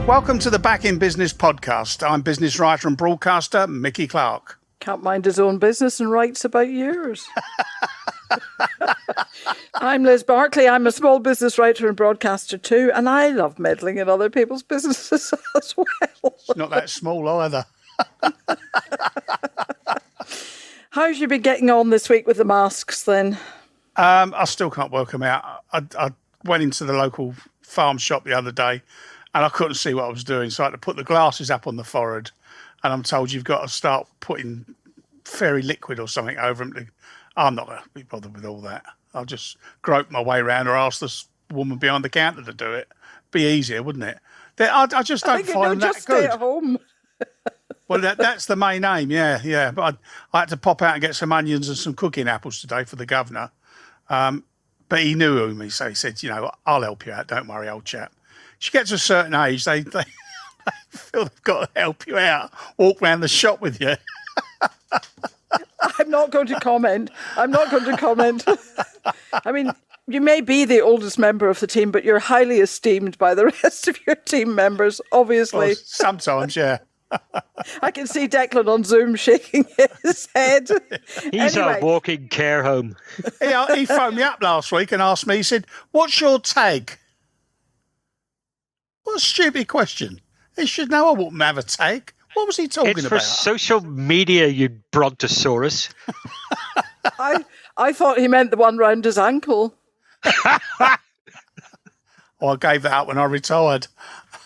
Welcome to the Back in Business podcast. I'm business writer and broadcaster Mickey Clark. Can't mind his own business and writes about yours. I'm Liz Barkley. I'm a small business writer and broadcaster too, and I love meddling in other people's businesses as well. It's not that small either. How's you been getting on this week with the masks then? I still can't work them out. I went into the local farm shop the other day and I couldn't see what I was doing, so I had to put the glasses up on the forehead, and I'm told you've got to start putting fairy liquid or something over them. I'm not going to be bothered with all that. I'll just grope my way around or ask this woman behind the counter to do it. Be easier, wouldn't it? I just don't find that just good. Stay at home. Well, that's the main aim, yeah. But I had to pop out and get some onions and some cooking apples today for the governor. But he knew me, so he said, I'll help you out. Don't worry, old chap. She gets to a certain age, they feel they've got to help you out, walk around the shop with you. I'm not going to comment. I mean, you may be the oldest member of the team, but you're highly esteemed by the rest of your team members, obviously. Well, sometimes, yeah. I can see Declan on Zoom shaking his head. He's our walking care home. He phoned me up last week and asked me, he said, "What's your tag?" What a stupid question. He should know I wouldn't have a tag. What was he talking about? It's for social media, you brontosaurus. I thought he meant the one round his ankle. I gave that up when I retired.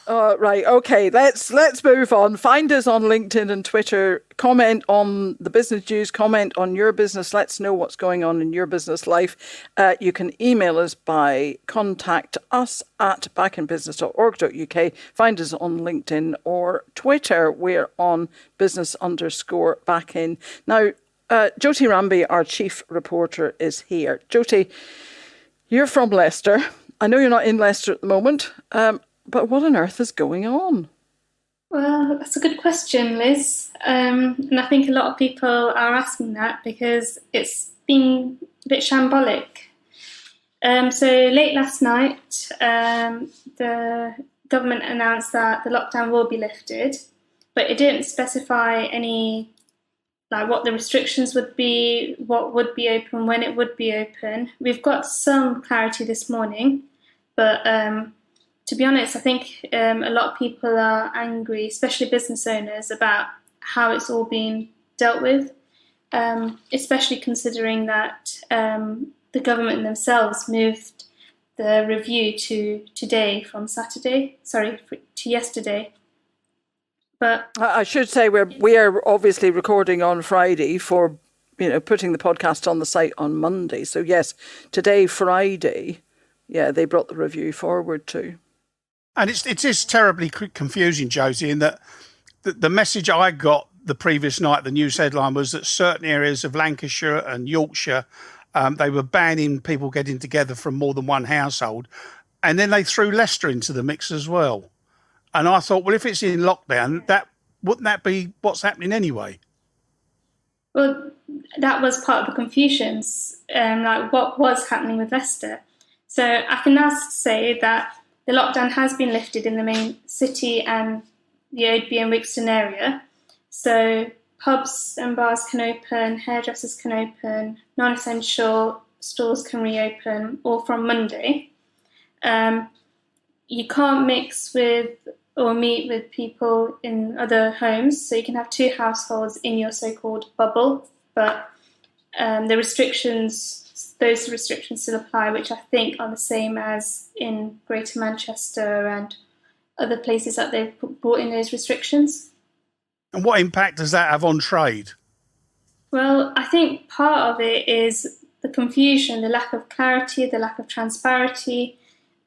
Right, okay, let's move on. Find us on LinkedIn and Twitter. Comment on the business news, comment on your business. Let's know what's going on in your business life. You can email us by contact us at backinbusiness.org.uk. Find us on LinkedIn or Twitter. We're on business_backin. Now, Jyoti Rambi, our chief reporter, is here. Jyoti, you're from Leicester. I know you're not in Leicester at the moment. But what on earth is going on? Well, that's a good question, Liz. And I think a lot of people are asking that because it's been a bit shambolic. So late last night, the government announced that the lockdown will be lifted, but it didn't specify any, like what the restrictions would be, what would be open, when it would be open. We've got some clarity this morning, but to be honest, I think a lot of people are angry, especially business owners, about how it's all being dealt with, especially considering that the government themselves moved the review to yesterday. But I should say we are obviously recording on Friday for putting the podcast on the site on Monday. So yes, today, Friday, they brought the review forward too. And it is terribly confusing, Josie, in that the message I got the previous night, the news headline was that certain areas of Lancashire and Yorkshire, they were banning people getting together from more than one household. And then they threw Leicester into the mix as well. And I thought, well, if it's in lockdown, wouldn't that be what's happening anyway? Well, that was part of the confusions, like what was happening with Leicester. So I can now say that the lockdown has been lifted in the main city and the Oadby and Wixton area. So pubs and bars can open, hairdressers can open, non-essential stores can reopen, all from Monday. You can't mix with or meet with people in other homes, so you can have two households in your so-called bubble, but those restrictions still apply, which I think are the same as in Greater Manchester and other places that they've brought in those restrictions. And what impact does that have on trade? Well, I think part of it is the confusion, the lack of clarity, the lack of transparency.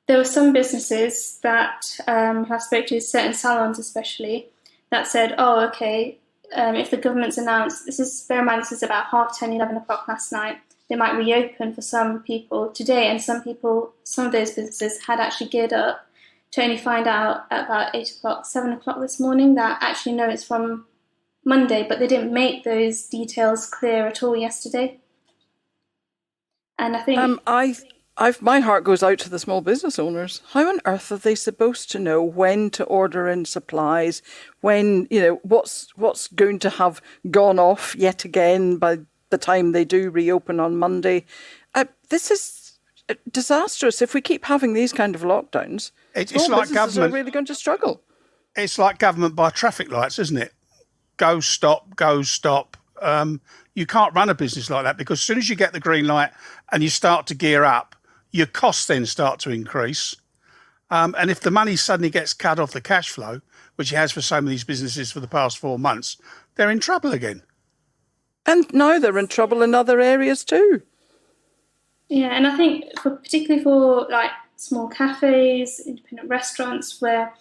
There were some businesses that I spoke to, certain salons especially, that said, if the government's announced, bear in mind this is about 10:30, 11 o'clock last night, they might reopen for some people today, and some of those businesses had actually geared up to only find out at about 8 o'clock, 7 o'clock this morning that actually no, it's from Monday, but they didn't make those details clear at all yesterday. And I think my heart goes out to the small business owners. How on earth are they supposed to know when to order in supplies, when, what's going to have gone off yet again by the time they do reopen on Monday? This is disastrous. If we keep having these kind of lockdowns, it's small like businesses government. are really going to struggle. It's like government by traffic lights, isn't it? Go, stop, go, stop. You can't run a business like that, because as soon as you get the green light and you start to gear up, your costs then start to increase. And if the money suddenly gets cut off the cash flow, which it has for some of these businesses for the past 4 months, they're in trouble again. And now they're in trouble in other areas too. Yeah, and I think particularly for like small cafes, independent restaurants where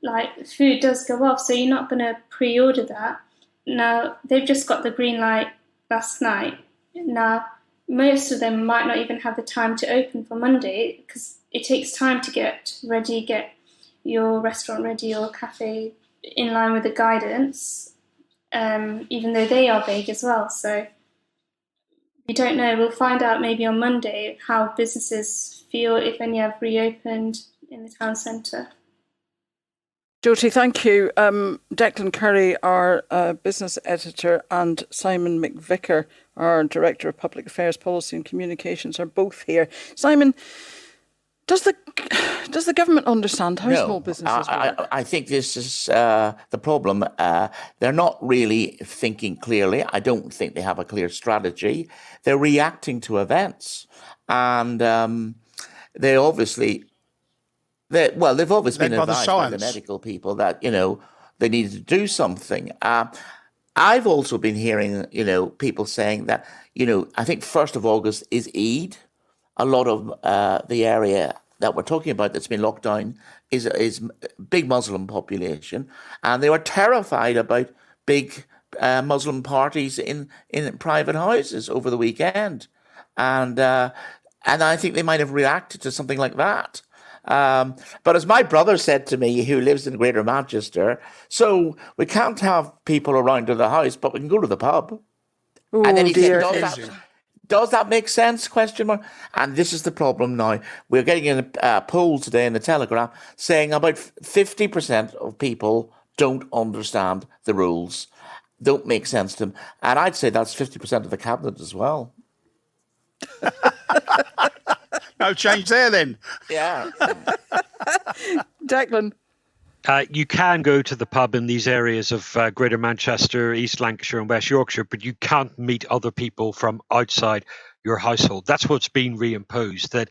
like food does go off, so you're not going to pre-order that. Now, they've just got the green light last night. Now, most of them might not even have the time to open for Monday, because it takes time to get ready, get your restaurant ready or cafe in line with the guidance, even though they are vague as well. So we don't know. We'll find out maybe on Monday how businesses feel, if any have reopened in the town centre. Jyoti, thank you. Declan Curry, our business editor, and Simon McVicker, our Director of Public Affairs, Policy and Communications, are both here. Simon, does the government understand how small businesses work? I think this is the problem. They're not really thinking clearly. I don't think they have a clear strategy. They're reacting to events, and they obviously... they've always been advised by the medical people that, they needed to do something. I've also been hearing, people saying that, I think 1st of August is Eid. A lot of the area that we're talking about that's been locked down is big Muslim population. And they were terrified about big Muslim parties in private houses over the weekend. And I think they might have reacted to something like that. But as my brother said to me, who lives in Greater Manchester, so we can't have people around to the house, but we can go to the pub. Ooh, and then he dear. said, does that make sense? Question mark. And this is the problem now. We're getting in a poll today in the Telegraph saying about 50% of people don't understand the rules, don't make sense to them. And I'd say that's 50% of the cabinet as well. No change there then. Yeah. Declan. You can go to the pub in these areas of Greater Manchester, East Lancashire and West Yorkshire, but you can't meet other people from outside your household. That's what's been reimposed, that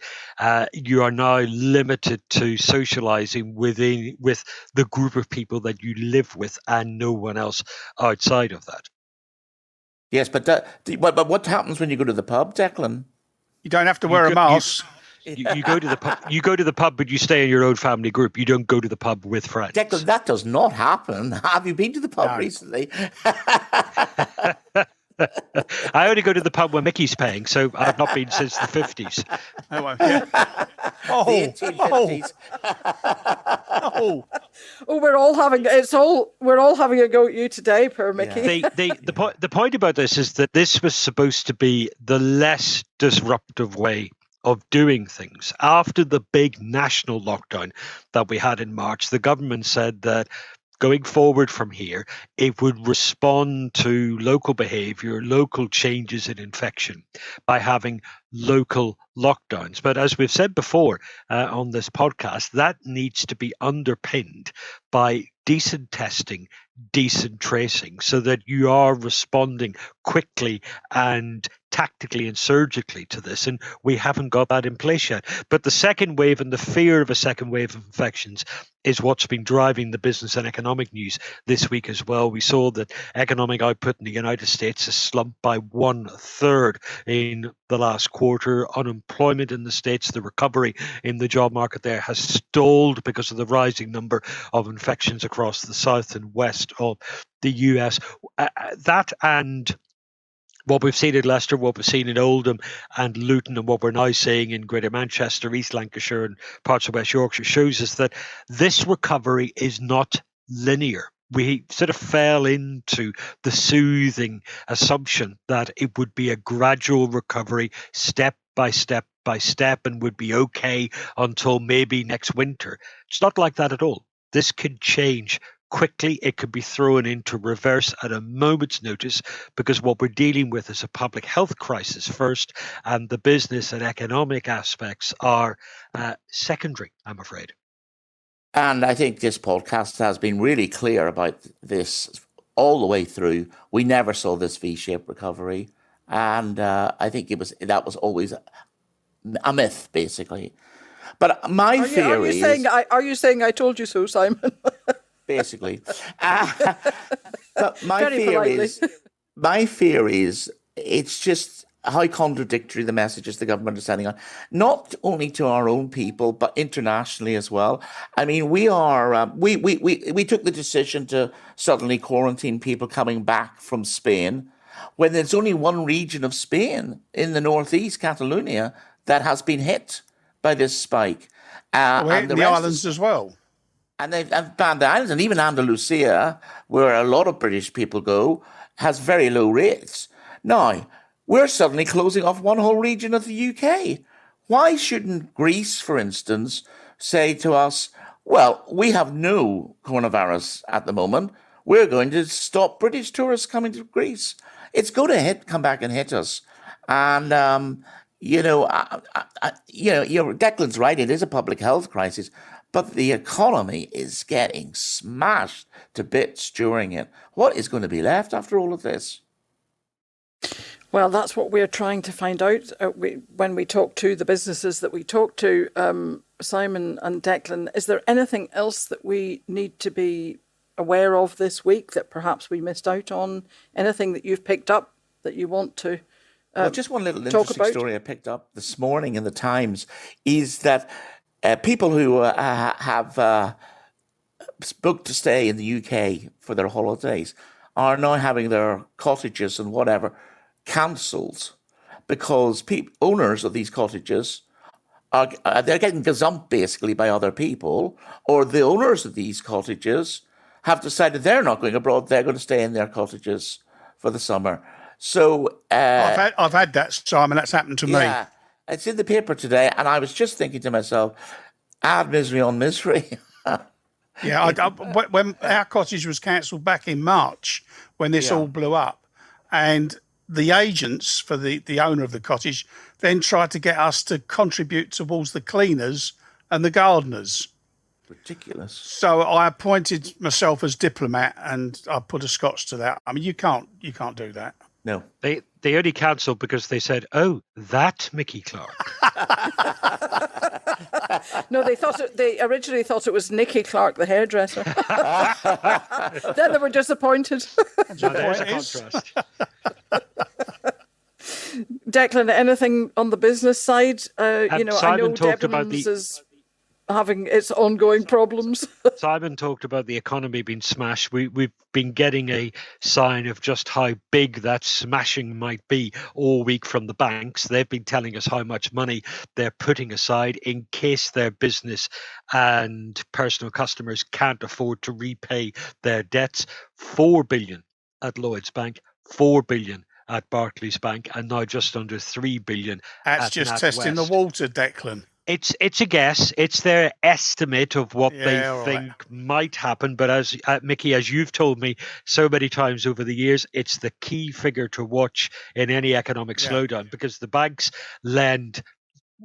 you are now limited to socialising with the group of people that you live with and no one else outside of that. Yes, but what happens when you go to the pub, Declan? You don't have to wear a mask. You go to the pub. You go to the pub, but you stay in your own family group. You don't go to the pub with friends. Declan, that does not happen. Have you been to the pub recently? I only go to the pub when Mickey's paying, so I've not been since the 50s. Oh, well, yeah. The 1850s. We're all having a go at you today, poor Mickey. Yeah. The point about this is that this was supposed to be the less disruptive way of doing things. After the big national lockdown that we had in March, the government said that going forward from here, it would respond to local behaviour, local changes in infection by having local lockdowns. But as we've said before on this podcast, that needs to be underpinned by decent testing, decent tracing, so that you are responding quickly and tactically and surgically to this. And we haven't got that in place yet. But the second wave and the fear of a second wave of infections is what's been driving the business and economic news this week as well. We saw that economic output in the United States has slumped by 1/3 in the last quarter. Unemployment in the States, the recovery in the job market there has stalled because of the rising number of infections across the south and west of the US. That and what we've seen in Leicester, what we've seen in Oldham and Luton, and what we're now seeing in Greater Manchester, East Lancashire and parts of West Yorkshire shows us that this recovery is not linear. We sort of fell into the soothing assumption that it would be a gradual recovery, step by step and would be okay until maybe next winter. It's not like that at all. This could change quickly. It could be thrown into reverse at a moment's notice, because what we're dealing with is a public health crisis first, and the business and economic aspects are secondary, I'm afraid. And I think this podcast has been really clear about this all the way through. We never saw this V-shaped recovery, and I think that was always a myth, basically. But my theory is... Are you saying I told you so, Simon? Basically. But my fear is it's just how contradictory the messages the government is sending on, not only to our own people, but internationally as well. I mean, we took the decision to suddenly quarantine people coming back from Spain when there's only one region of Spain in the northeast, Catalonia, that has been hit by this spike. And the islands as well. And they've banned the islands, and even Andalusia, where a lot of British people go, has very low rates. Now, we're suddenly closing off one whole region of the UK. Why shouldn't Greece, for instance, say to us, well, we have no coronavirus at the moment. We're going to stop British tourists coming to Greece. It's going to come back and hit us. And, Declan's right. It is a public health crisis. But the economy is getting smashed to bits during it. What is going to be left after all of this? Well, that's what we're trying to find out when we talk to the businesses that we talk to, Simon and Declan. Is there anything else that we need to be aware of this week that perhaps we missed out on? Anything that you've picked up that you want to well, just one little interesting story I picked up this morning in the Times is that people who have booked to stay in the UK for their holidays are now having their cottages and whatever cancelled because owners of these cottages they're getting gazumped basically by other people, or the owners of these cottages have decided they're not going abroad; they're going to stay in their cottages for the summer. So I've had that, Simon. That's happened to me. Yeah, it's in the paper today, and I was just thinking to myself, add misery on misery. Yeah, when our cottage was cancelled back in March, when this all blew up, and the agents for the owner of the cottage then tried to get us to contribute towards the cleaners and the gardeners. Ridiculous. So I appointed myself as diplomat, and I put a scotch to that. I mean, you can't do that. No. They only cancelled because they said, "Oh, that Mickey Clark." No, they originally thought it was Nicky Clark, the hairdresser. Then they were disappointed. There's a contrast. Declan, anything on the business side? I know talked about Debenhams is having its ongoing problems. Simon talked about the economy being smashed. We've been getting a sign of just how big that smashing might be all week from the banks. They've been telling us how much money they're putting aside in case their business and personal customers can't afford to repay their debts. 4 billion at Lloyds Bank, 4 billion at Barclays Bank, and now just under 3 billion. That's just NatWest. Testing the water, Declan. It's a guess. It's their estimate of what they think might happen. But as Mickey, as you've told me so many times over the years, it's the key figure to watch in any economic slowdown, because the banks lend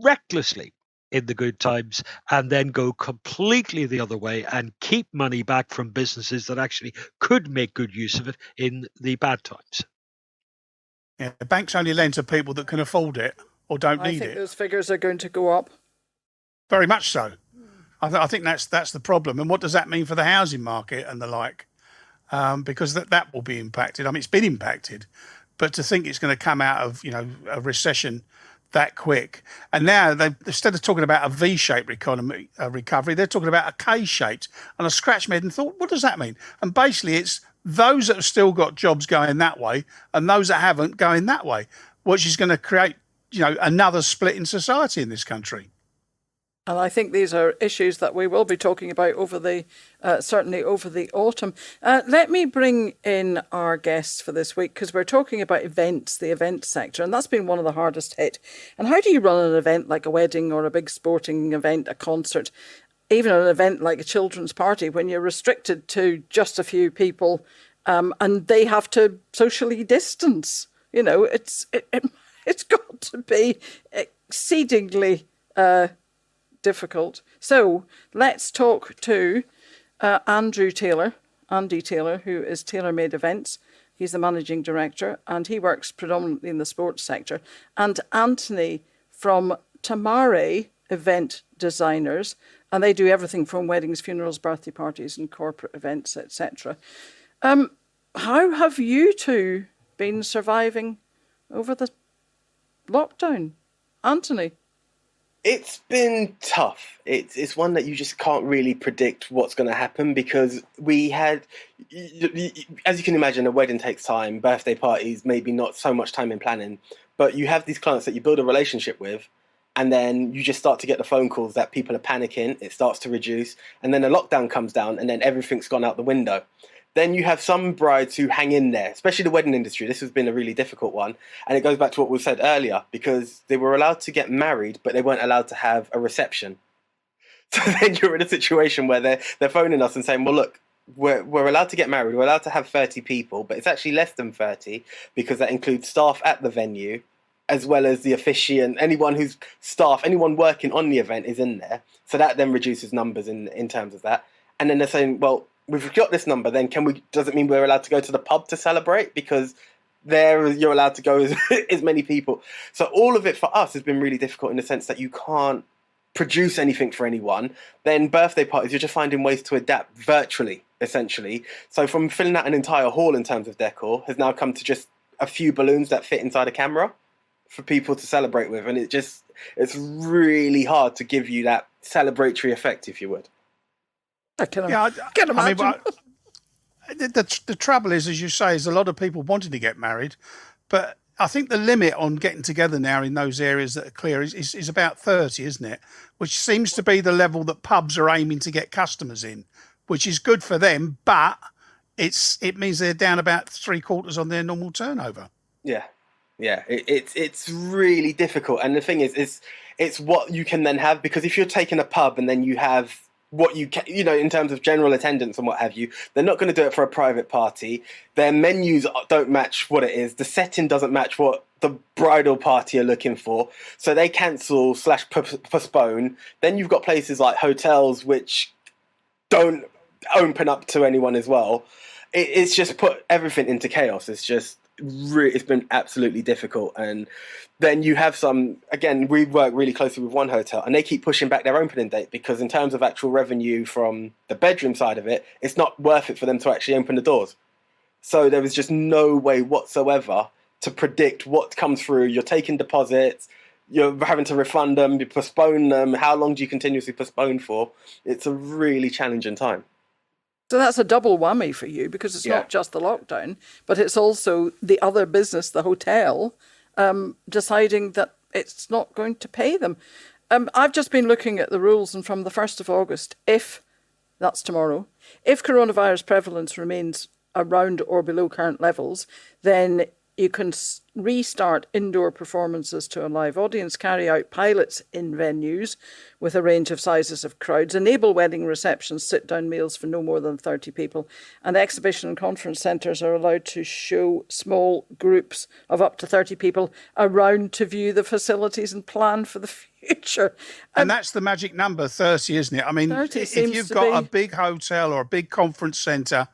recklessly in the good times and then go completely the other way and keep money back from businesses that actually could make good use of it in the bad times. Yeah, the banks only lend to people that can afford it or don't need it. I think those figures are going to go up. Very much so. I think that's the problem. And what does that mean for the housing market and the like? Because that will be impacted. I mean, it's been impacted, but to think it's going to come out of a recession that quick, and now instead of talking about a V-shaped recovery, they're talking about a K-shaped. And I scratched my head and thought, what does that mean? And basically, it's those that have still got jobs going that way, and those that haven't going that way, which is going to create another split in society in this country. And I think these are issues that we will be talking about over the certainly over the autumn. Let me bring in our guests for this week, because we're talking about events, the event sector, and that's been one of the hardest hit. And how do you run an event like a wedding or a big sporting event, a concert, even an event like a children's party, when you're restricted to just a few people and they have to socially distance? You know, it's got to be exceedingly difficult. So let's talk to Andy Taylor, who is Tailor Made Events. He's the managing director and he works predominantly in the sports sector. And Anthony from Tamare Event Designers, and they do everything from weddings, funerals, birthday parties and corporate events, etc. How have you two been surviving over the lockdown? Anthony? It's been tough. It's one that you just can't really predict what's going to happen, because we had, as you can imagine, a wedding takes time, birthday parties, maybe not so much time in planning, but you have these clients that you build a relationship with, and then you just start to get the phone calls that people are panicking, it starts to reduce, and then the lockdown comes down, and then everything's gone out the window. Then you have some brides who hang in there, especially the wedding industry. This has been a really difficult one. And it goes back to what we said earlier, because they were allowed to get married, but they weren't allowed to have a reception. So then you're in a situation where they're phoning us and saying, well, look, we're allowed to get married. We're allowed to have 30 people, but it's actually less than 30, because that includes staff at the venue, as well as the officiant. Anyone who's staff, anyone working on the event is in there. So that then reduces numbers in terms of that. And then they're saying, well, we've got this number, then does it mean we're allowed to go to the pub to celebrate? Because there you're allowed to go as many people. So all of it for us has been really difficult, in the sense that you can't produce anything for anyone. Then birthday parties, you're just finding ways to adapt virtually, essentially. So from filling out an entire hall in terms of decor has now come to just a few balloons that fit inside a camera for people to celebrate with. And it's really hard to give you that celebratory effect, if you would. I can imagine. I mean, the trouble is, as you say, is a lot of people wanting to get married, but I think the limit on getting together now in those areas that are clear is about 30, isn't it? Which seems to be the level that pubs are aiming to get customers in, which is good for them, but it means they're down about 3/4 on their normal turnover. Yeah. It's really difficult, and the thing is, it's what you can then have, because if you're taking a pub and then you have what you can, in terms of general attendance and what have you, they're not going to do it for a private party. Their menus don't match what it is. The setting doesn't match what the bridal party are looking for. So they cancel / postpone. Then you've got places like hotels which don't open up to anyone as well. It's just put everything into chaos. It's been absolutely difficult. And then you have again, we work really closely with one hotel, and they keep pushing back their opening date, because in terms of actual revenue from the bedroom side of it, it's not worth it for them to actually open the doors. So there was just no way whatsoever to predict what comes through. You're taking deposits, you're having to refund them, you postpone them. How long do you continuously postpone for? It's a really challenging time. So that's a double whammy for you, because it's not just the lockdown, but it's also the other business, the hotel, deciding that it's not going to pay them. I've just been looking at the rules, and from the 1st of August, that's tomorrow, if coronavirus prevalence remains around or below current levels, then you can restart indoor performances to a live audience, carry out pilots in venues with a range of sizes of crowds, enable wedding receptions, sit-down meals for no more than 30 people, and exhibition and conference centres are allowed to show small groups of up to 30 people around to view the facilities and plan for the future. And that's the magic number, 30, isn't it? I mean, if you've got a big hotel or a big conference centre,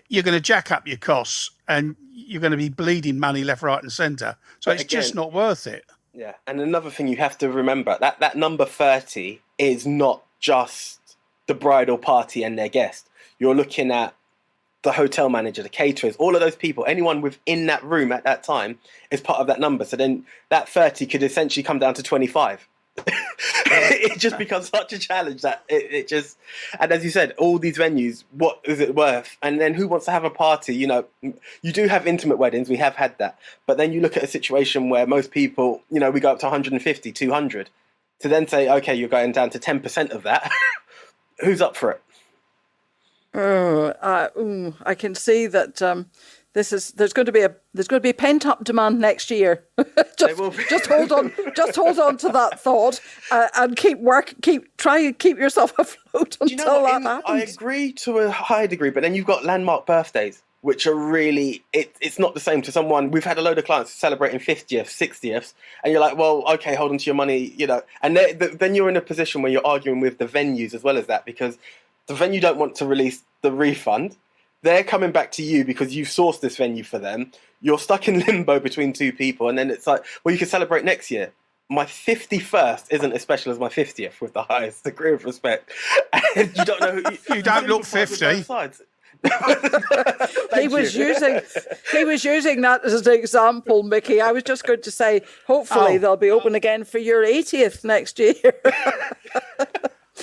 you're going to jack up your costs and you're going to be bleeding money left, right and centre. So it's just not worth it. Yeah. And another thing you have to remember, that number 30 is not just the bridal party and their guest. You're looking at the hotel manager, the caterers, all of those people, anyone within that room at that time is part of that number. So then that 30 could essentially come down to 25. It just becomes such a challenge that it just, and as you said, all these venues, what is it worth? And then who wants to have a party? You do have intimate weddings, we have had that, but then you look at a situation where most people, we go up to 150, 200. to then say, okay, you're going down to 10% of that. Who's up for it? I can see that there's going to be pent up demand next year. just hold on to that thought and try and keep yourself afloat until that happens. I agree to a high degree, but then you've got landmark birthdays, which are really it's not the same to someone. We've had a load of clients celebrating 50th, 60th, and you're like, well, okay, hold on to your money, and then you're in a position where you're arguing with the venues as well as that, because the venue don't want to release the refund. They're coming back to you because you've sourced this venue for them. You're stuck in limbo between two people. And then it's like, well, you can celebrate next year. My 51st isn't as special as my 50th, with the highest degree of respect. And you don't know who... You don't look 50. He was using that as an example, Mickey. I was just going to say, hopefully they'll be open again for your 80th next year.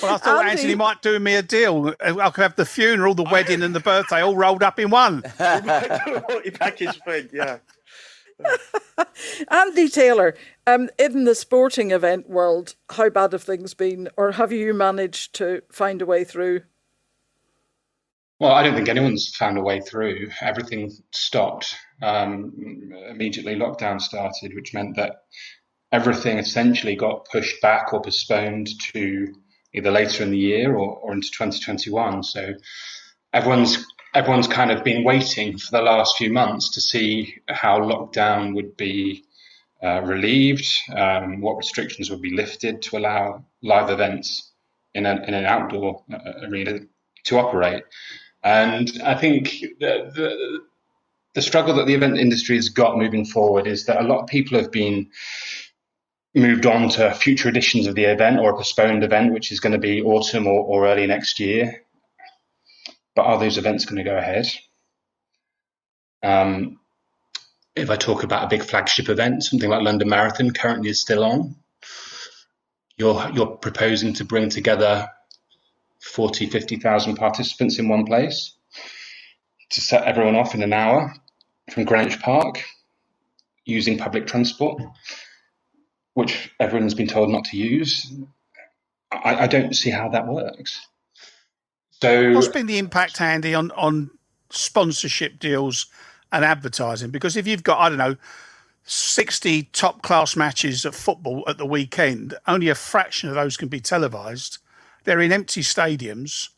Well, I thought Anthony might do me a deal. I could have the funeral, the wedding, and the birthday all rolled up in one. Package thing, yeah. Andy Taylor, in the sporting event world, how bad have things been, or have you managed to find a way through? Well, I don't think anyone's found a way through. Everything stopped. Immediately lockdown started, which meant that everything essentially got pushed back or postponed to either later in the year or into 2021. So everyone's kind of been waiting for the last few months to see how lockdown would be relieved, what restrictions would be lifted to allow live events in an outdoor arena to operate. And I think the struggle that the event industry has got moving forward is that a lot of people have been moved on to future editions of the event or a postponed event, which is going to be autumn or early next year. But are those events going to go ahead? If I talk about a big flagship event, something like London Marathon currently is still on. You're proposing to bring together 40, 50,000 participants in one place to set everyone off in an hour from Greenwich Park using public transport, which everyone's been told not to use. I don't see how that works. So, what's been the impact, Andy, on sponsorship deals and advertising? Because if you've got, I don't know, 60 top-class matches of football at the weekend, only a fraction of those can be televised. They're in empty stadiums.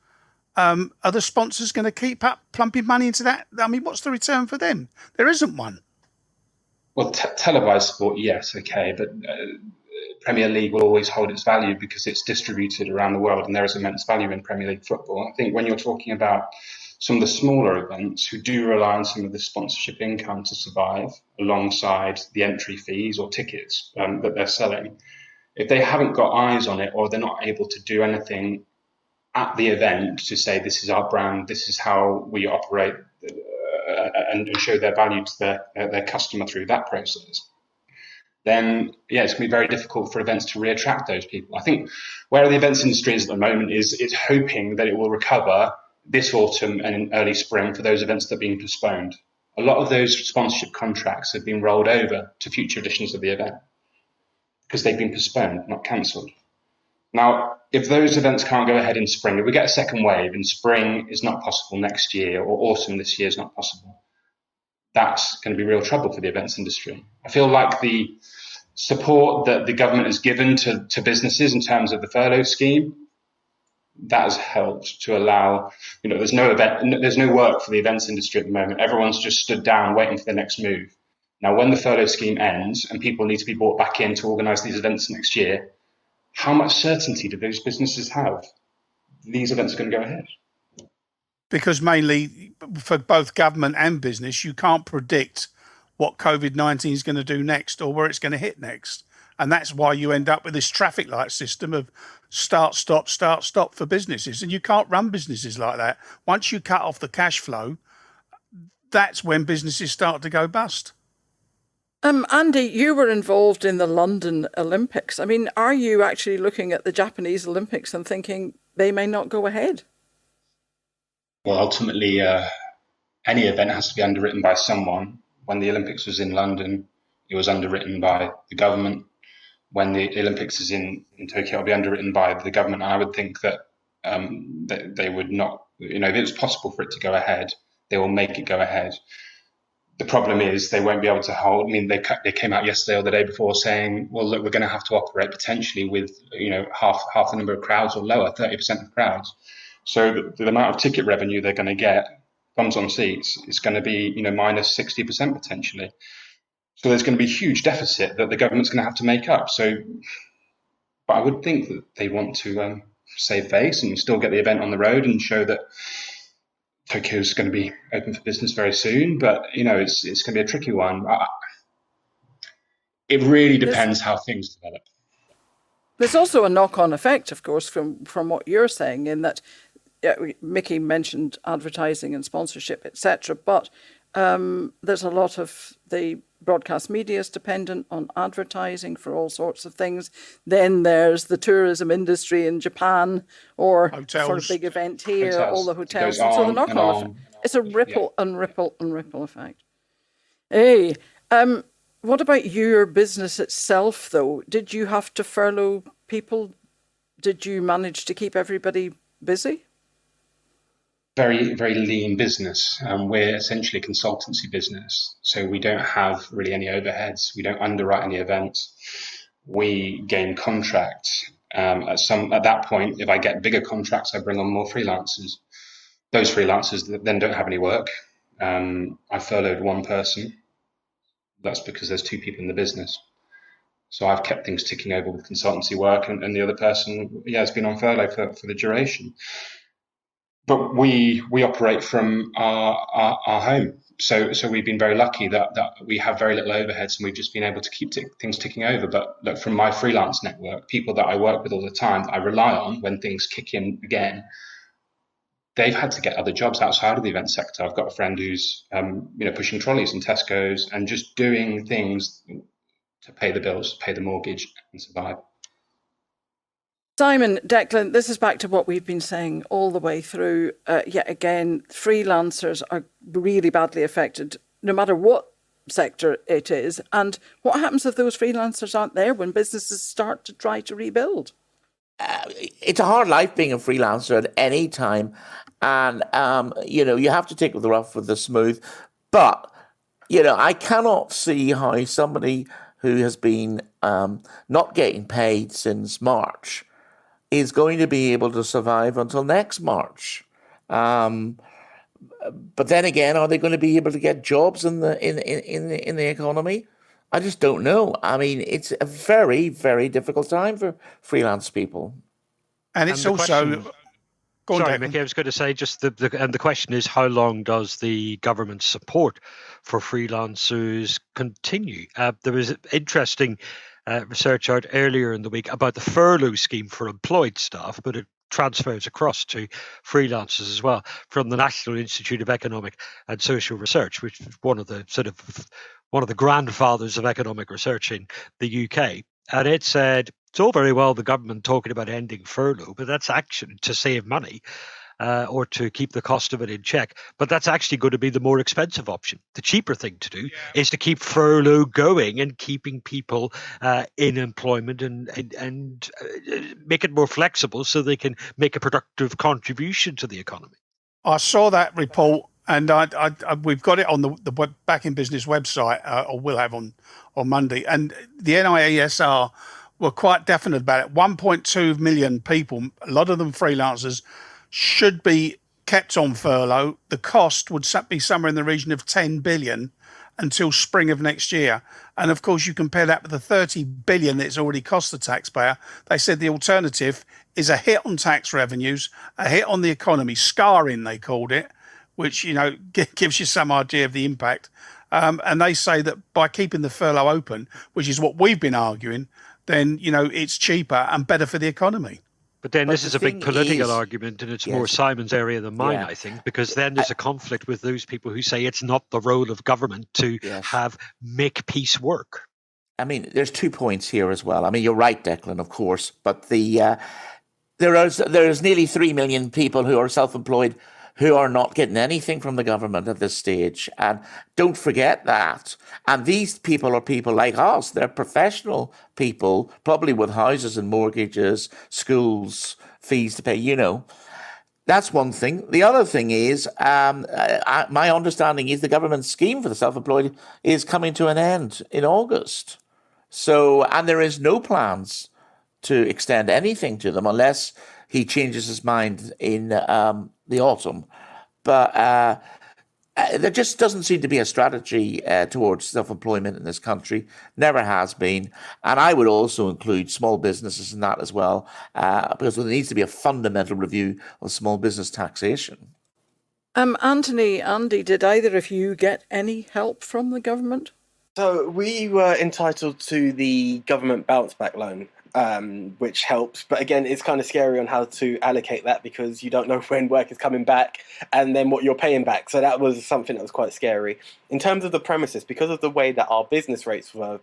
Are the sponsors going to keep up plumping money into that? I mean, what's the return for them? There isn't one. Well, televised sport, yes, okay, but Premier League will always hold its value because it's distributed around the world, and there is immense value in Premier League football. I think when you're talking about some of the smaller events who do rely on some of the sponsorship income to survive alongside the entry fees or tickets that they're selling, if they haven't got eyes on it or they're not able to do anything at the event to say this is our brand, this is how we operate, and show their value to their customer through that process, then it's going to be very difficult for events to re-attract those people. I think where the events industry is at the moment is it's hoping that it will recover this autumn and in early spring for those events that are being postponed. A lot of those sponsorship contracts have been rolled over to future editions of the event because they've been postponed, not cancelled. Now, if those events can't go ahead in spring, if we get a second wave and spring is not possible next year or autumn this year is not possible, that's going to be real trouble for the events industry. I feel like the support that the government has given to businesses in terms of the furlough scheme, that has helped to allow, there's no work for the events industry at the moment. Everyone's just stood down waiting for the next move. Now, when the furlough scheme ends and people need to be brought back in to organise these events next year, how much certainty do those businesses have these events are going to go ahead? Because mainly for both government and business, you can't predict what COVID-19 is going to do next or where it's going to hit next. And that's why you end up with this traffic light system of start, stop for businesses. And you can't run businesses like that. Once you cut off the cash flow, that's when businesses start to go bust. Andy, you were involved in the London Olympics. I mean, are you actually looking at the Japanese Olympics and thinking they may not go ahead? Well, ultimately, any event has to be underwritten by someone. When the Olympics was in London, it was underwritten by the government. when the Olympics is in Tokyo, it'll be underwritten by the government. And I would think that they would not, if it was possible for it to go ahead, they will make it go ahead. The problem is they won't be able to hold. I mean, they came out yesterday or the day before saying, well, look, we're going to have to operate potentially with, half the number of crowds or lower, 30% of crowds. So the amount of ticket revenue they're going to get, bums on seats, is going to be, minus 60% potentially. So there's going to be a huge deficit that the government's going to have to make up. But I would think that they want to save face and still get the event on the road and show that Tokyo is going to be open for business very soon, but it's going to be a tricky one. It really depends how things develop. There's also a knock-on effect, of course, from what you're saying, in that Mickey mentioned advertising and sponsorship, etc. But there's a lot of the broadcast media is dependent on advertising for all sorts of things. Then there's the tourism industry in Japan, or hotels, for a big event here, hotels. all the hotels. And so the knock-on effect, it's a ripple and ripple and ripple effect. Hey, what about your business itself, though? Did you have to furlough people? Did you manage to keep everybody busy? Very, very lean business. We're essentially a consultancy business, so we don't have really any overheads. We don't underwrite any events. We gain contracts. At that point, if I get bigger contracts, I bring on more freelancers. Those freelancers then don't have any work. I furloughed one person. That's because there's two people in the business. So I've kept things ticking over with consultancy work, and the other person, has been on furlough for the duration. But we operate from our home. So we've been very lucky that we have very little overheads, and we've just been able to keep things ticking over. But look, from my freelance network, people that I work with all the time, that I rely on when things kick in again, they've had to get other jobs outside of the event sector. I've got a friend who's pushing trolleys in Tesco's and just doing things to pay the bills, pay the mortgage, and survive. Simon, Declan, this is back to what we've been saying all the way through. Yet again, freelancers are really badly affected, no matter what sector it is. And what happens if those freelancers aren't there when businesses start to try to rebuild? It's a hard life being a freelancer at any time. And, you have to take the rough with the smooth. But, I cannot see how somebody who has been not getting paid since March is going to be able to survive until next March. But then again, are they going to be able to get jobs in the economy? I just don't know. I mean, it's a very, very difficult time for freelance people. And it's also... Sorry, Mickey, I was going to say the question is, how long does the government support for freelancers continue? There was interesting research out earlier in the week about the furlough scheme for employed staff, but it transfers across to freelancers as well, from the National Institute of Economic and Social Research, which is one of the grandfathers of economic research in the UK. And it said, it's all very well the government talking about ending furlough, but that's actually to save money or to keep the cost of it in check. But that's actually going to be the more expensive option. The cheaper thing to do is to keep furlough going and keeping people in employment and make it more flexible so they can make a productive contribution to the economy. I saw that report, and we've got it on the Back in Business website, or we'll have on Monday. And the NIESR were quite definite about it. 1.2 million people, a lot of them freelancers, should be kept on furlough. The cost would be somewhere in the region of 10 billion until spring of next year. And of course, you compare that with the 30 billion that's already cost the taxpayer. They said the alternative is a hit on tax revenues, a hit on the economy, scarring, they called it, which, gives you some idea of the impact. And they say that by keeping the furlough open, which is what we've been arguing, then, it's cheaper and better for the economy. But then this is a big political argument, and it's more Simon's area than mine, I think, because then there's a conflict with those people who say it's not the role of government to make peace work. I mean, there's 2 points here as well. I mean, you're right, Declan, of course, but there's nearly 3 million people who are self-employed who are not getting anything from the government at this stage. And don't forget that. And these people are people like us. They're professional people, probably with houses and mortgages, schools, fees to pay, you know. That's one thing. The other thing is, my understanding is the government scheme for the self-employed is coming to an end in August. So, and there is no plans to extend anything to them unless he changes his mind in the autumn. But there just doesn't seem to be a strategy towards self-employment in this country. Never has been. And I would also include small businesses in that as well, because there needs to be a fundamental review of small business taxation. Andy, did either of you get any help from the government? So we were entitled to the government bounce back loan, which helps. But again, it's kind of scary on how to allocate that because you don't know when work is coming back and then what you're paying back. So that was something that was quite scary. In terms of the premises, because of the way that our business rates were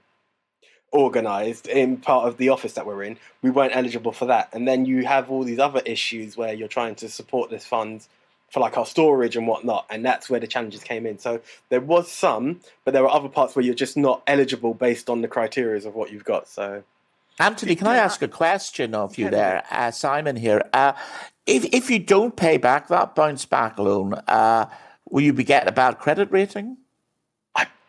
organised in part of the office that we're in, we weren't eligible for that. And then you have all these other issues where you're trying to support this fund for like our storage and whatnot, and that's where the challenges came in. So there was some, but there were other parts where you're just not eligible based on the criteria of what you've got. So, Anthony, can I ask a question of you there, Simon here? If you don't pay back that bounce back loan, will you be getting a bad credit rating?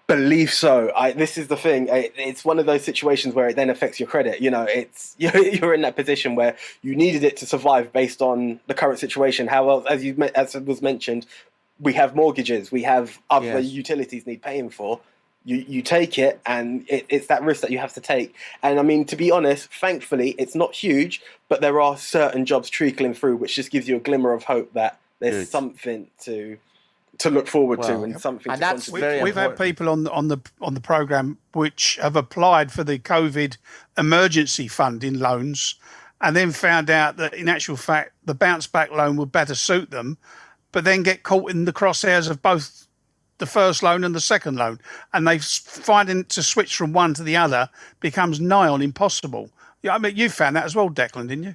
Believe so. This is the thing. It's one of those situations where it then affects your credit. You know, you're in that position where you needed it to survive based on the current situation. How else, as was mentioned, we have mortgages, we have other utilities need paying for. You take it, and it's that risk that you have to take. And I mean, to be honest, thankfully, it's not huge, but there are certain jobs trickling through, which just gives you a glimmer of hope that there's something to look forward to and something and to that's contribute. We've had people on the program which have applied for the COVID emergency funding loans and then found out that in actual fact the bounce back loan would better suit them, but then get caught in the crosshairs of both the first loan and the second loan, and they finding to switch from one to the other becomes nigh on impossible. Yeah, I mean, you found that as well, Declan, didn't you?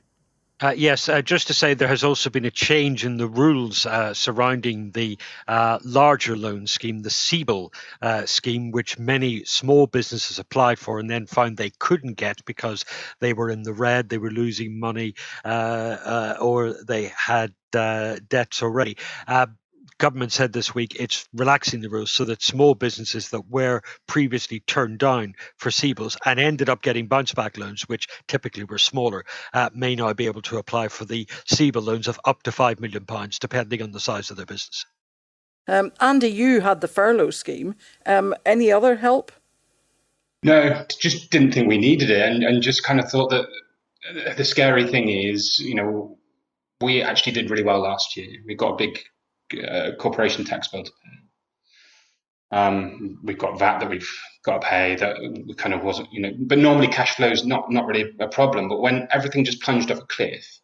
Yes, just to say there has also been a change in the rules surrounding the larger loan scheme, the CBIL scheme, which many small businesses applied for and then found they couldn't get because they were in the red, they were losing money, or they had debts already. Government said this week it's relaxing the rules so that small businesses that were previously turned down for CBILS and ended up getting bounce back loans, which typically were smaller, may now be able to apply for the CBIL loans of up to £5 million, depending on the size of their business. Andy, you had the furlough scheme. Any other help? No, just didn't think we needed it, and just kind of thought that the scary thing is, you know, we actually did really well last year. We got a big corporation tax bill to pay. We've got VAT that we've got to pay that kind of wasn't, you know, but normally cash flow is not really a problem. But when everything just plunged off a cliff,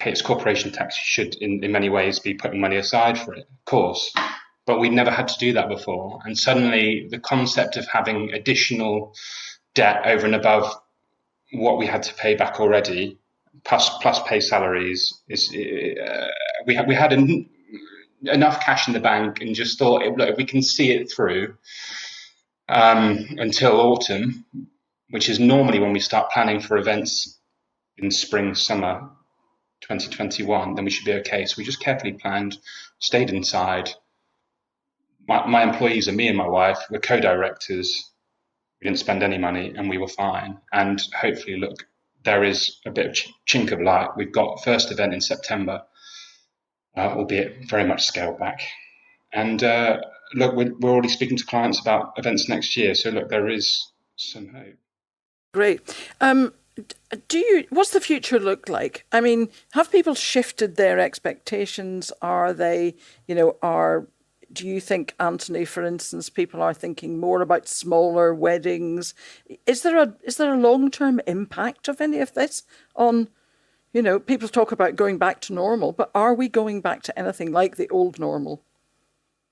okay, it's corporation tax. You should, in many ways, be putting money aside for it, of course. But we'd never had to do that before. And suddenly the concept of having additional debt over and above what we had to pay back already, plus pay salaries, is we had enough cash in the bank and just thought, look, if we can see it through until autumn, which is normally when we start planning for events in spring, summer 2021, then we should be okay. So we just carefully planned, stayed inside. My employees and me and my wife were co-directors. We didn't spend any money and we were fine. And hopefully, look, there is a bit of chink of light. We've got first event in September, albeit very much scaled back. And look, we're already speaking to clients about events next year. So look, there is some hope. Great. What's the future look like? I mean, have people shifted their expectations? Are they, do you think, Anthony, for instance, people are thinking more about smaller weddings? Is there a long-term impact of any of this on, people talk about going back to normal, but are we going back to anything like the old normal?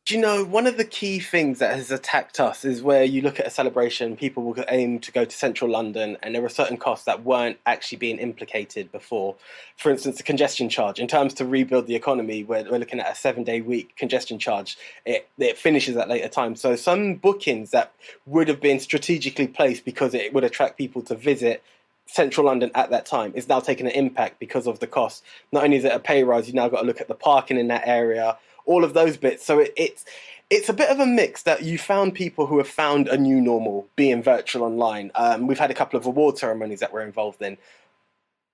Do you know, one of the key things that has attacked us is where you look at a celebration, people will aim to go to central London, and there are certain costs that weren't actually being implicated before. For instance, the congestion charge. In terms to rebuild the economy, we're looking at a 7-day week congestion charge. It finishes at later time. So some bookings that would have been strategically placed because it would attract people to visit central London at that time is now taking an impact because of the cost. Not only is it a pay rise, you've now got to look at the parking in that area, all of those bits. So it's a bit of a mix that you found people who have found a new normal being virtual online. We've had a couple of award ceremonies that we're involved in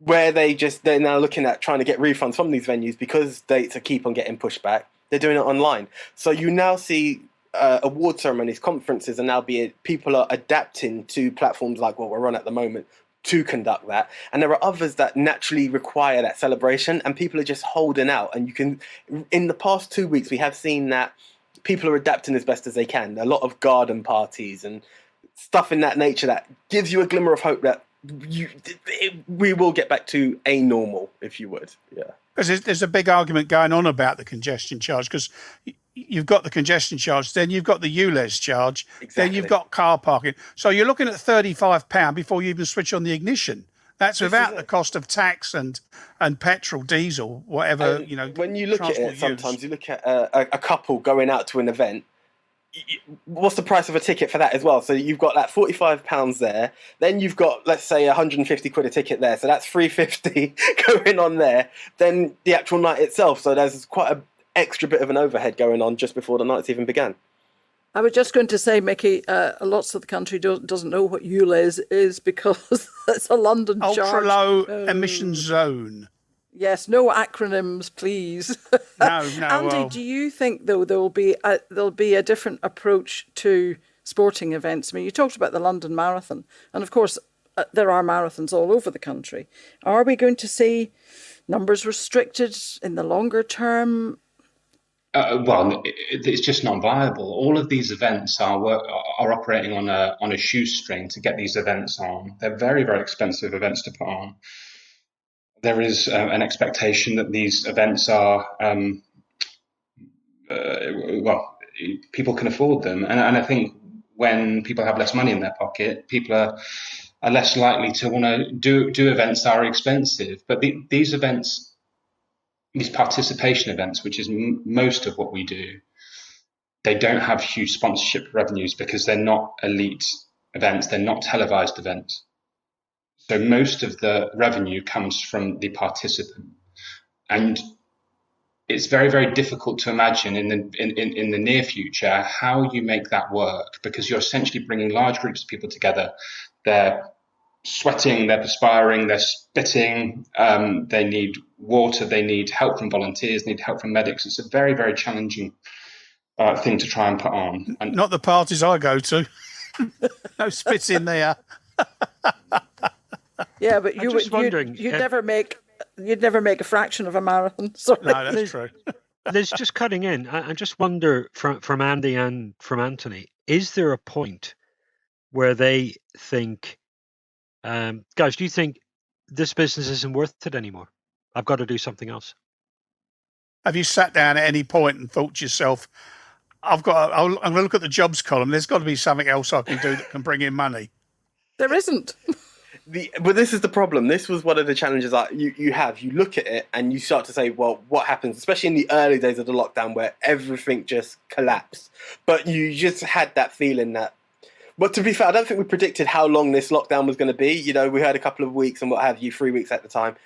where they're now looking at trying to get refunds from these venues because dates are keep on getting pushed back. They're doing it online. So you now see award ceremonies, conferences are now people are adapting to platforms like what we're on at the moment to conduct that. And there are others that naturally require that celebration, and people are just holding out. And in the past 2 weeks, we have seen that people are adapting as best as they can. A lot of garden parties and stuff in that nature that gives you a glimmer of hope that we will get back to a normal, if you would. Yeah. Because there's a big argument going on about the congestion charge, because you've got the congestion charge, then you've got the ULEZ charge, then you've got car parking. So you're looking at £35 before you even switch on the ignition. That's without the cost of tax and petrol, diesel, whatever, When you look at it, sometimes you look at a couple going out to an event. What's the price of a ticket for that as well? So you've got that £45 there. Then you've got, let's say, 150 quid a ticket there. So that's 350 going on there. Then the actual night itself. So there's quite an extra bit of an overhead going on just before the night's even began. I was just going to say, Mickey, lots of the country doesn't know what ULEZ is because it's a London charge. Ultra low emission zone. Yes, no acronyms, please. No. Andy, do you think though there'll be a different approach to sporting events? I mean, you talked about the London Marathon, and of course there are marathons all over the country. Are we going to see numbers restricted in the longer term? Well, it's just not viable. All of these events are operating on a shoestring to get these events on. They're very, very expensive events to put on. There is an expectation that these events are, people can afford them. And I think when people have less money in their pocket, people are less likely to want to do events that are expensive. But these events, these participation events, which is most of what we do, they don't have huge sponsorship revenues because they're not elite events. They're not televised events. So most of the revenue comes from the participant, and it's very, very difficult to imagine in the near future how you make that work, because you're essentially bringing large groups of people together. They're sweating, they're perspiring, they're spitting, they need water, they need help from volunteers, they need help from medics. It's a very, very challenging thing to try and put on. And not the parties I go to. No spitting there. Yeah, but you'd never make a fraction of a marathon. Sorry. No, that's true. Liz, just cutting in, I just wonder from Andy and from Anthony, is there a point where they think, guys, do you think this business isn't worth it anymore? I've got to do something else. Have you sat down at any point and thought to yourself, I'm going to look at the jobs column, there's got to be something else I can do that can bring in money? There isn't. But this is the problem. This was one of the challenges that you have. You look at it and you start to say, well, what happens, especially in the early days of the lockdown where everything just collapsed. But you just had that feeling that, but to be fair, I don't think we predicted how long this lockdown was going to be. We heard a couple of weeks and what have you, 3 weeks at the time.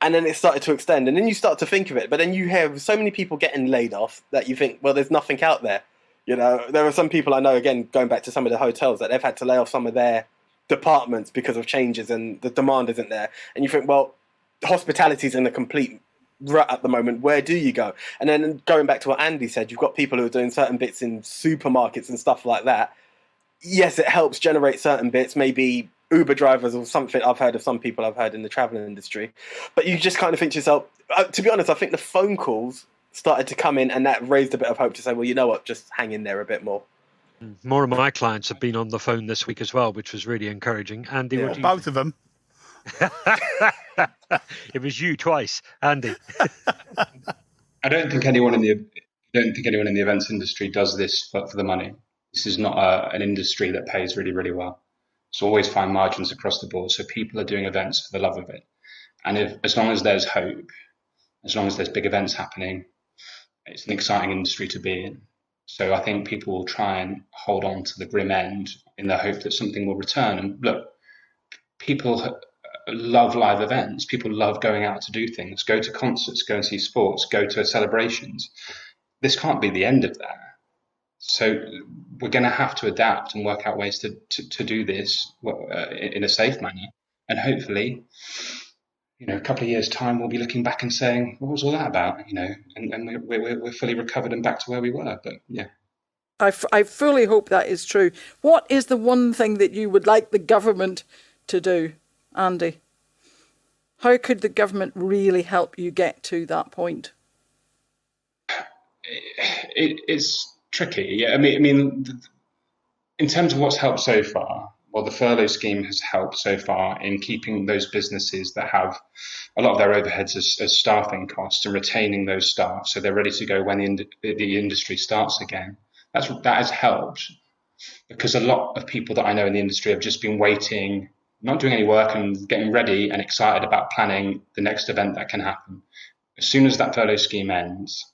And then it started to extend. And then you start to think of it. But then you hear so many people getting laid off that you think, well, there's nothing out there. There are some people I know, again, going back to some of the hotels, that they've had to lay off some of their departments because of changes and the demand isn't there. And you think, well, hospitality's in a complete rut at the moment. Where do you go? And then going back to what Andy said, you've got people who are doing certain bits in supermarkets and stuff like that. Yes, it helps generate certain bits, maybe Uber drivers or something. I've heard of some people I've heard in the traveling industry. But you just kind of think to yourself, to be honest, I think the phone calls started to come in and that raised a bit of hope to say, well, you know what, just hang in there a bit more. More of my clients have been on the phone this week as well, which was really encouraging. Andy, yeah, what do you both think? of them. It was you twice, Andy. I don't think anyone in I don't think anyone in the events industry does this for the money. This is not an industry that pays really, really well. It's always fine margins across the board. So people are doing events for the love of it. And as long as there's hope, as long as there's big events happening, it's an exciting industry to be in. So I think people will try and hold on to the grim end in the hope that something will return. And look, people love live events. People love going out to do things, go to concerts, go and see sports, go to celebrations. This can't be the end of that. So we're going to have to adapt and work out ways to do this in a safe manner. And hopefully, a couple of years' time, we'll be looking back and saying, what was all that about? And we're fully recovered and back to where we were. But yeah. I fully hope that is true. What is the one thing that you would like the government to do, Andy? How could the government really help you get to that point? It's tricky. I mean, in terms of what's helped so far, well, the furlough scheme has helped so far in keeping those businesses that have a lot of their overheads as staffing costs and retaining those staff so they're ready to go when the industry starts again. That has helped, because a lot of people that I know in the industry have just been waiting, not doing any work and getting ready and excited about planning the next event that can happen. As soon as that furlough scheme ends,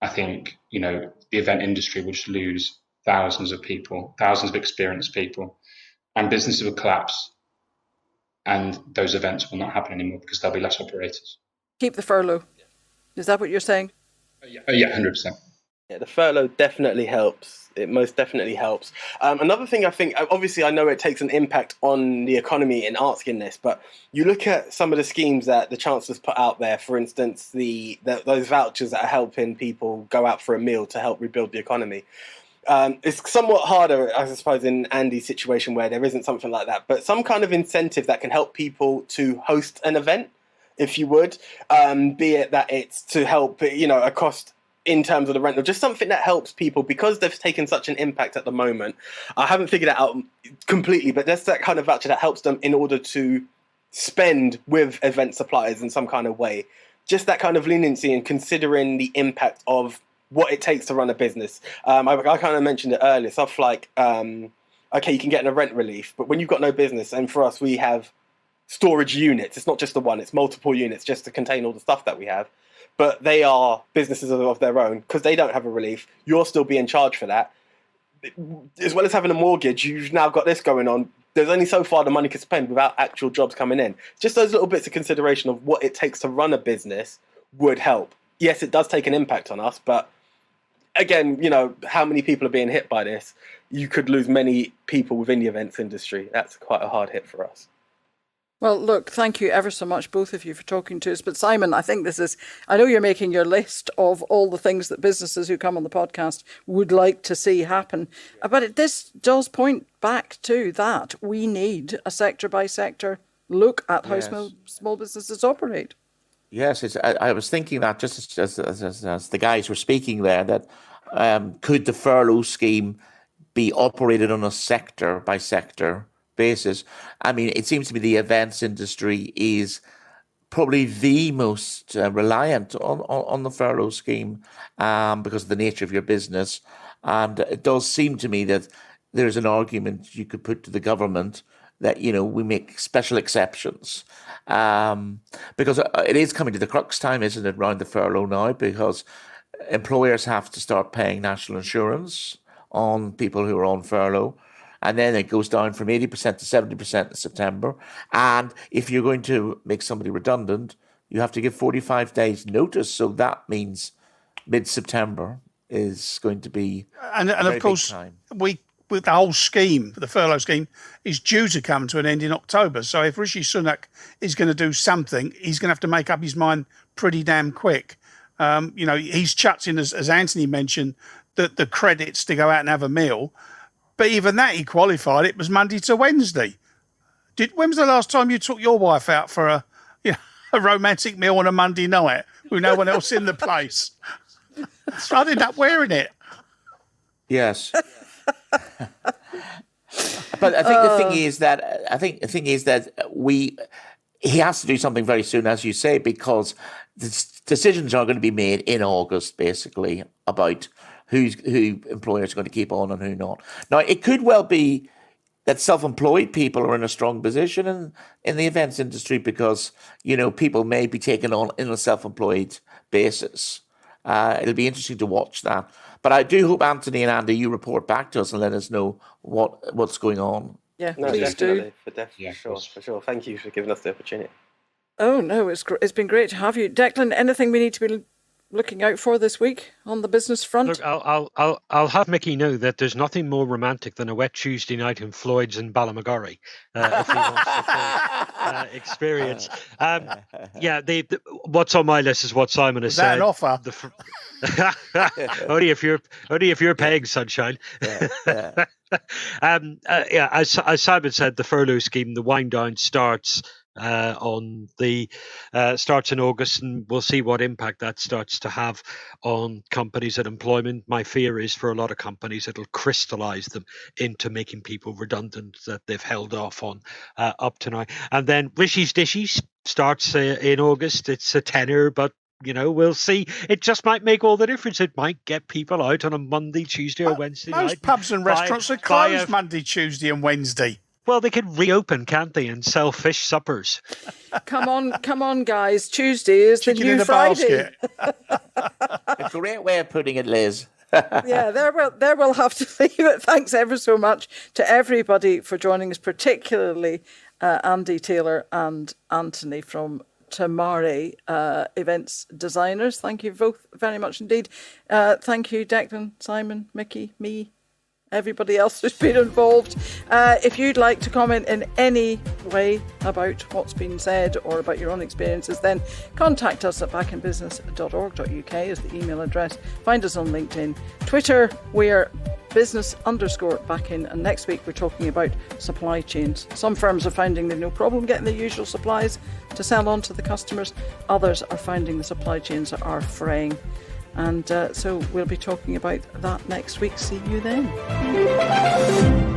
I think, the event industry will just lose thousands of people, thousands of experienced people, and businesses will collapse, and those events will not happen anymore because there'll be less operators. Keep the furlough. Is that what you're saying? Yeah, 100%. Yeah, the furlough definitely helps. It most definitely helps. Another thing I think, obviously I know it takes an impact on the economy in asking this, but you look at some of the schemes that the Chancellor's put out there, for instance, those vouchers that are helping people go out for a meal to help rebuild the economy. It's somewhat harder, I suppose, in Andy's situation where there isn't something like that, but some kind of incentive that can help people to host an event, if you would, be it that it's to help, a cost in terms of the rental, just something that helps people because they've taken such an impact at the moment. I haven't figured it out completely, but there's that kind of voucher that helps them in order to spend with event suppliers in some kind of way. Just that kind of leniency and considering the impact of what it takes to run a business. I kind of mentioned it earlier, stuff like, okay, you can get a rent relief, but when you've got no business, and for us, we have storage units. It's not just the one, it's multiple units just to contain all the stuff that we have. But they are businesses of their own because they don't have a relief. You're still being charged for that. As well as having a mortgage, you've now got this going on. There's only so far the money can spend without actual jobs coming in. Just those little bits of consideration of what it takes to run a business would help. Yes, it does take an impact on us, but again, how many people are being hit by this? You could lose many people within the events industry. That's quite a hard hit for us. Well, look, thank you ever so much, both of you, for talking to us. But Simon, I think I know you're making your list of all the things that businesses who come on the podcast would like to see happen. But this does point back to that. We need a sector by sector look at how small businesses operate. Yes, I was thinking that just as the guys were speaking there, that could the furlough scheme be operated on a sector by sector basis? I mean, it seems to me the events industry is probably the most reliant on the furlough scheme because of the nature of your business. And it does seem to me that there's an argument you could put to the government that, we make special exceptions because it is coming to the crux time, isn't it, around the furlough now, because employers have to start paying national insurance on people who are on furlough. And then it goes down from 80% to 70% in September. And if you're going to make somebody redundant, you have to give 45 days notice. So that means mid-September is going to be and of course, with the whole scheme, the furlough scheme, is due to come to an end in October. So if Rishi Sunak is going to do something, he's going to have to make up his mind pretty damn quick. He's chucked in, as Anthony mentioned, the credits to go out and have a meal. But even that, he qualified. It was Monday to Wednesday. When was the last time you took your wife out for a romantic meal on a Monday night with no one else in the place? So I ended up wearing it. Yes. But I think the thing is that he has to do something very soon, as you say, because the decisions are going to be made in August, basically, about who employers are going to keep on and who not. Now, it could well be that self-employed people are in a strong position in the events industry because, people may be taken on in a self-employed basis. It'll be interesting to watch that. But I do hope, Anthony and Andy, you report back to us and let us know what's going on. Yeah, No, please do. For sure. Thank you for giving us the opportunity. Oh, no, it's been great to have you. Declan, anything we need to be looking out for this week on the business front? Look, I'll have Mickey know that there's nothing more romantic than a wet Tuesday night in Floyd's in Ballamagorry, if he wants the full experience. What's on my list is what Simon has said. Is that an offer? only if you're paying, sunshine. As Simon said, the furlough scheme, the wind down starts starts in August, and we'll see what impact that starts to have on companies and employment. My fear is for a lot of companies it'll crystallize them into making people redundant that they've held off on up to now. And then Rishi's Dishies starts in August. It's a tenner, but we'll see. It just might make all the difference. It might get people out on a Monday, Tuesday, or Wednesday night. Most pubs and restaurants are closed Monday, Tuesday, and Wednesday. Well, they can reopen, can't they, and sell fish suppers? Come on, guys. Tuesday is Chicken the new in a Friday. A great way of putting it, Liz. Yeah, there we'll have to leave it. Thanks ever so much to everybody for joining us, particularly Andy Taylor and Anthony from Tamari Events Designers. Thank you both very much indeed. Thank you, Declan, Simon, Mickey, me, everybody else who's been involved. If you'd like to comment in any way about what's been said or about your own experiences, then contact us at backinbusiness.org.uk is the email address. Find us on LinkedIn. Twitter, we're business_backin, and next week we're talking about supply chains. Some firms are finding they've no problem getting the usual supplies to sell on to the customers. Others are finding the supply chains are fraying. And so we'll be talking about that next week. See you then.